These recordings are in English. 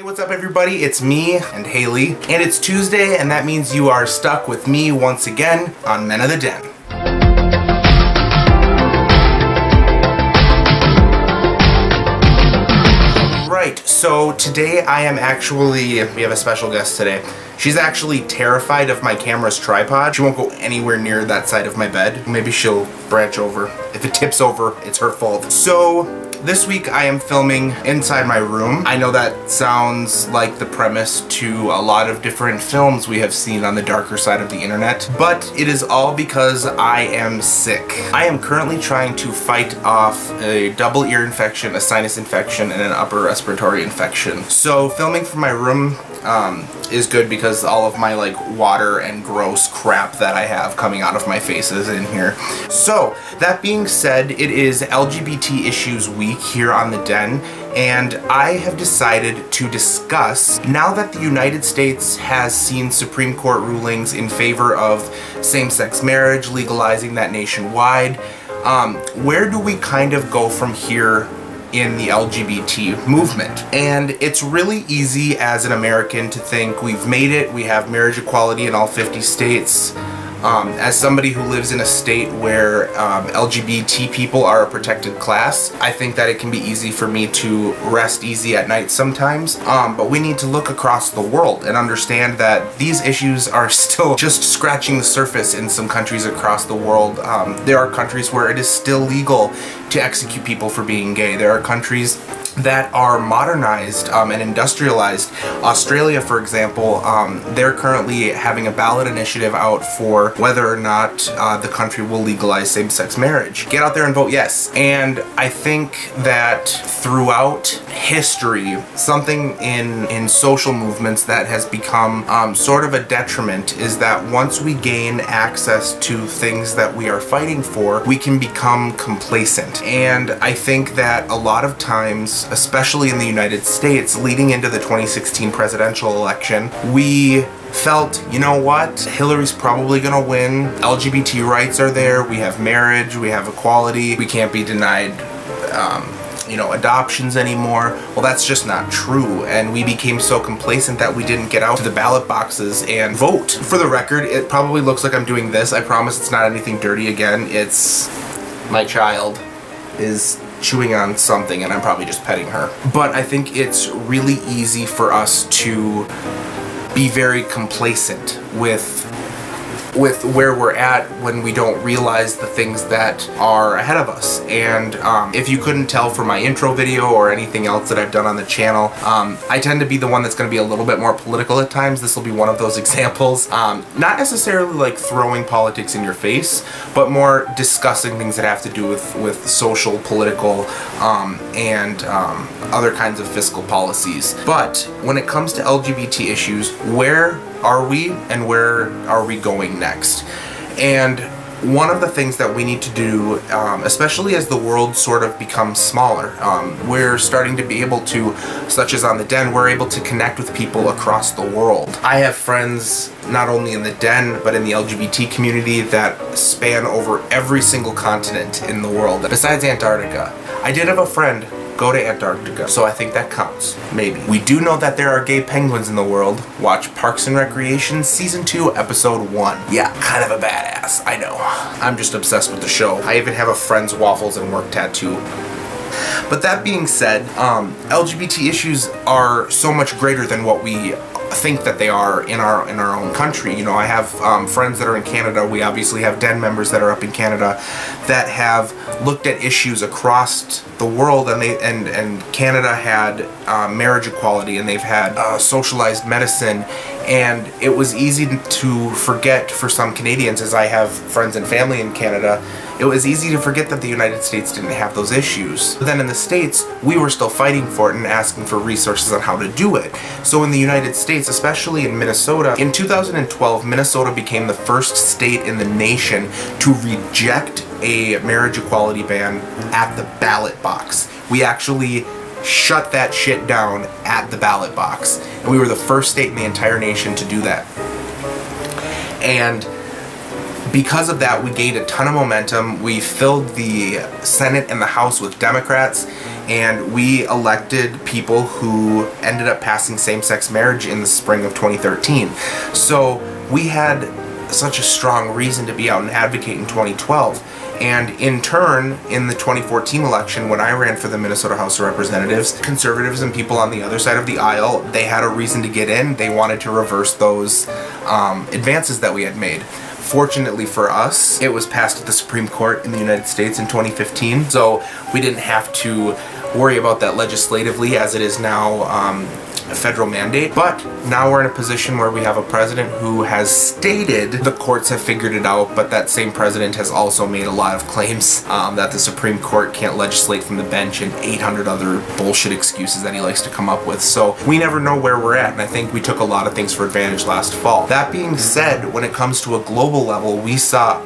Hey, what's up everybody? It's me and Haley, and it's Tuesday, and that means you are stuck with me once again on Men of the Den. Right, so today we have a special guest today. She's actually terrified of my camera's tripod. She won't go anywhere near that side of my bed. Maybe she'll branch over. If it tips over, it's her fault. So this week I am filming inside my room. I know that sounds like the premise to a lot of different films we have seen on the darker side of the internet, but it is all because I am sick. I am currently trying to fight off a double ear infection, a sinus infection, and an upper respiratory infection. So filming from my room is good because all of my water and gross crap that I have coming out of my face is in here. So that being said, it is LGBT issues week here on the Den, and I have decided to discuss, now that the United States has seen Supreme Court rulings in favor of same-sex marriage, legalizing that nationwide, where do we kind of go from here in the LGBT movement? And it's really easy as an American to think we've made it, we have marriage equality in all 50 states. As somebody who lives in a state where LGBT people are a protected class, I think that it can be easy for me to rest easy at night sometimes. But we need to look across the world and understand that these issues are still just scratching the surface in some countries across the world. There are countries where it is still legal to execute people for being gay. There are countries that are modernized and industrialized. Australia, for example, they're currently having a ballot initiative out for whether or not the country will legalize same-sex marriage. Get out there and vote yes. And I think that throughout history, something in social movements that has become sort of a detriment is that once we gain access to things that we are fighting for, we can become complacent. And I think that a lot of times, especially in the United States, leading into the 2016 presidential election, we felt, you know what, Hillary's probably gonna win. LGBT rights are there, we have marriage, we have equality, we can't be denied adoptions anymore. Well, that's just not true, and we became so complacent that we didn't get out to the ballot boxes and vote. For the record, it probably looks like I'm doing this. I promise it's not anything dirty again. It's my child is chewing on something and I'm probably just petting her. But I think it's really easy for us to be very complacent with where we're at when we don't realize the things that are ahead of us. And if you couldn't tell from my intro video or anything else that I've done on the channel, I tend to be the one that's going to be a little bit more political at times. This will be one of those examples. Not necessarily like throwing politics in your face, but more discussing things that have to do with social, political, and other kinds of fiscal policies. But when it comes to LGBT issues, where are we and where are we going next? And one of the things that we need to do, especially as the world sort of becomes smaller, we're starting to be able to, such as on the Den, we're able to connect with people across the world. I have friends not only in the Den, but in the LGBT community that span over every single continent in the world, besides Antarctica. I did have a friend go to Antarctica, so I think that counts. Maybe. We do know that there are gay penguins in the world. Watch Parks and Recreation Season 2, Episode 1. Yeah, kind of a badass, I know. I'm just obsessed with the show. I even have a Friends Waffles and Work tattoo. But that being said, LGBT issues are so much greater than what we think that they are in our own country. You know, I have friends that are in Canada. We obviously have Den members that are up in Canada that have looked at issues across the world, and Canada had marriage equality, and they've had socialized medicine, and it was easy to forget for some Canadians, as I have friends and family in Canada, it was easy to forget that the United States didn't have those issues. But then in the States, we were still fighting for it and asking for resources on how to do it. So in the United States, especially in Minnesota, in 2012, Minnesota became the first state in the nation to reject a marriage equality ban at the ballot box. We actually shut that shit down at the ballot box. And we were the first state in the entire nation to do that. And because of that, we gained a ton of momentum. We filled the Senate and the House with Democrats, and we elected people who ended up passing same-sex marriage in the spring of 2013. So we had such a strong reason to be out and advocate in 2012. And in turn, in the 2014 election, when I ran for the Minnesota House of Representatives, conservatives and people on the other side of the aisle, they had a reason to get in. They wanted to reverse those advances that we had made. Fortunately for us, it was passed at the Supreme Court in the United States in 2015, so we didn't have to worry about that legislatively, as it is now a federal mandate. But now we're in a position where we have a president who has stated the courts have figured it out, but that same president has also made a lot of claims that the Supreme Court can't legislate from the bench, and 800 other bullshit excuses that he likes to come up with. So we never know where we're at, and I think we took a lot of things for advantage last fall. That being said, when it comes to a global level, we saw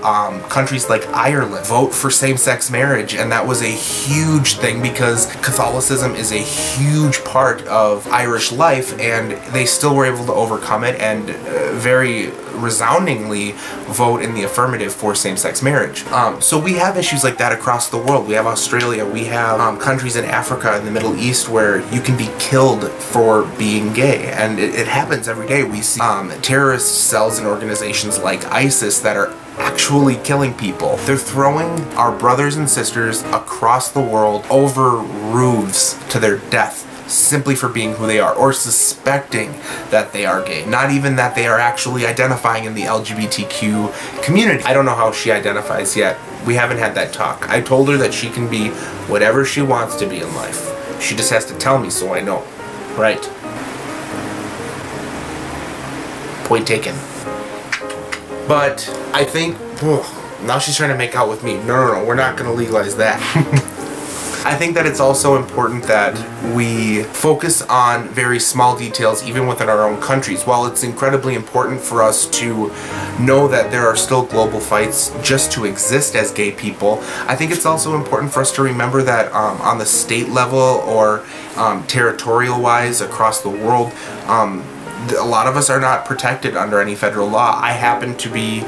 countries like Ireland vote for same-sex marriage, and that was a huge thing because Catholicism is a huge part of Irish life, and they still were able to overcome it and very resoundingly vote in the affirmative for same-sex marriage. So we have issues like that across the world. We have Australia, we have countries in Africa and the Middle East where you can be killed for being gay, and it happens every day. We see terrorist cells and organizations like ISIS that are actually killing people. They're throwing our brothers and sisters across the world over roofs to their death simply for being who they are, or suspecting that they are gay. Not even that they are actually identifying in the LGBTQ community. I don't know how she identifies yet. We haven't had that talk. I told her that she can be whatever she wants to be in life. She just has to tell me so I know. Right? Point taken. But I think, now she's trying to make out with me. No, we're not going to legalize that. I think that it's also important that we focus on very small details even within our own countries. While it's incredibly important for us to know that there are still global fights just to exist as gay people, I think it's also important for us to remember that on the state level or territorial wise across the world, a lot of us are not protected under any federal law. I happen to be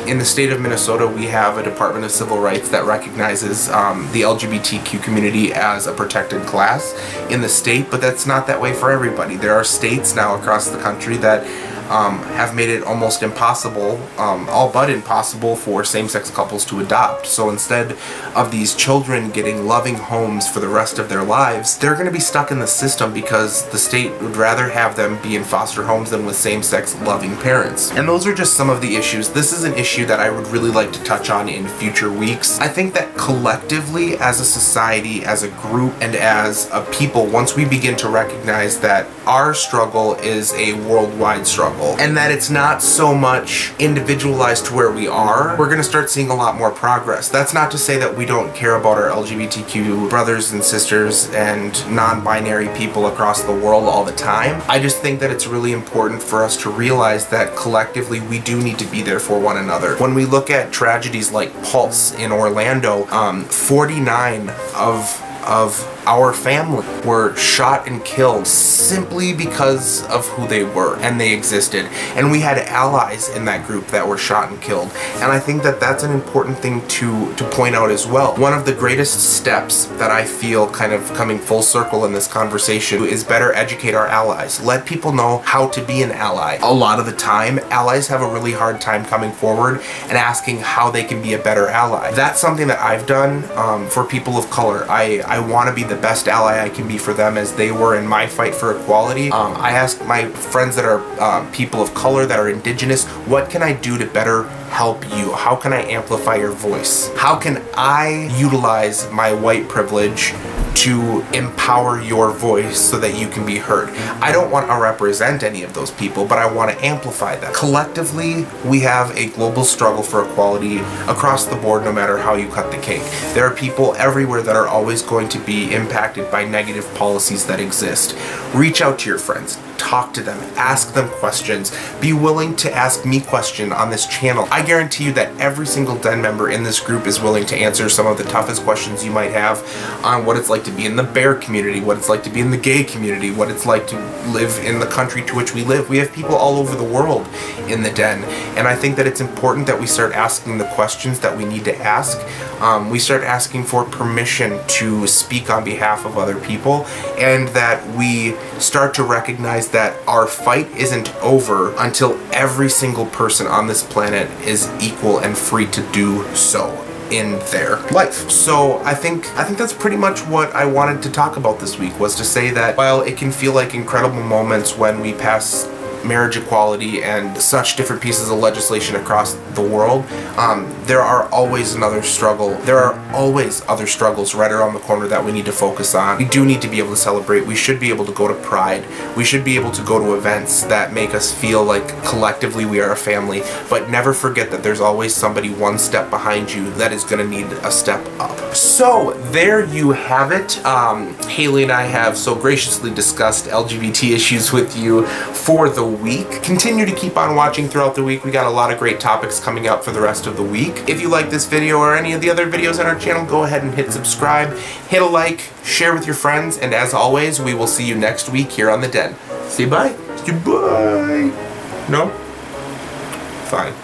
in the state of Minnesota. We have a Department of Civil Rights that recognizes the LGBTQ community as a protected class in the state, but that's not that way for everybody. There are states now across the country that have made it almost impossible, all but impossible, for same-sex couples to adopt. So instead of these children getting loving homes for the rest of their lives, they're going to be stuck in the system because the state would rather have them be in foster homes than with same-sex loving parents. And those are just some of the issues. This is an issue that I would really like to touch on in future weeks. I think that collectively, as a society, as a group, and as a people, once we begin to recognize that our struggle is a worldwide struggle, and that it's not so much individualized to where we are, we're going to start seeing a lot more progress. That's not to say that we don't care about our LGBTQ brothers and sisters and non-binary people across the world all the time. I just think that it's really important for us to realize that collectively we do need to be there for one another. When we look at tragedies like Pulse in Orlando, 49 of our family were shot and killed simply because of who they were, and they existed. And we had allies in that group that were shot and killed. And I think that that's an important thing to point out as well. One of the greatest steps that I feel kind of coming full circle in this conversation is better educate our allies. Let people know how to be an ally. A lot of the time, allies have a really hard time coming forward and asking how they can be a better ally. That's something that I've done for people of color. I want to be the best ally I can be for them as they were in my fight for equality. I ask my friends that are people of color, that are indigenous, what can I do to better help you? How can I amplify your voice? How can I utilize my white privilege to empower your voice so that you can be heard? I don't want to represent any of those people, but I want to amplify them. Collectively, we have a global struggle for equality across the board, no matter how you cut the cake. There are people everywhere that are always going to be impacted by negative policies that exist. Reach out to your friends. talk to them, ask them questions, be willing to ask me questions on this channel. I guarantee you that every single den member in this group is willing to answer some of the toughest questions you might have on what it's like to be in the bear community, what it's like to be in the gay community, what it's like to live in the country to which we live. We have people all over the world in the den, and I think that it's important that we start asking the questions that we need to ask. We start asking for permission to speak on behalf of other people, and that we start to recognize that our fight isn't over until every single person on this planet is equal and free to do so in their life. So I think that's pretty much what I wanted to talk about this week, was to say that while it can feel like incredible moments when we pass marriage equality and such different pieces of legislation across the world, there are always another struggle. There are always other struggles right around the corner that we need to focus on. We do need to be able to celebrate. We should be able to go to Pride. We should be able to go to events that make us feel like collectively we are a family, but never forget that there's always somebody one step behind you that is going to need a step up. So there you have it. Haley and I have so graciously discussed LGBT issues with you for the week. Continue to keep on watching throughout the week. We got a lot of great topics coming up for the rest of the week. If you like this video or any of the other videos on our channel, go ahead and hit subscribe, hit a like, share with your friends, and as always, we will see you next week here on The Den. Say bye. Say bye. No? Fine.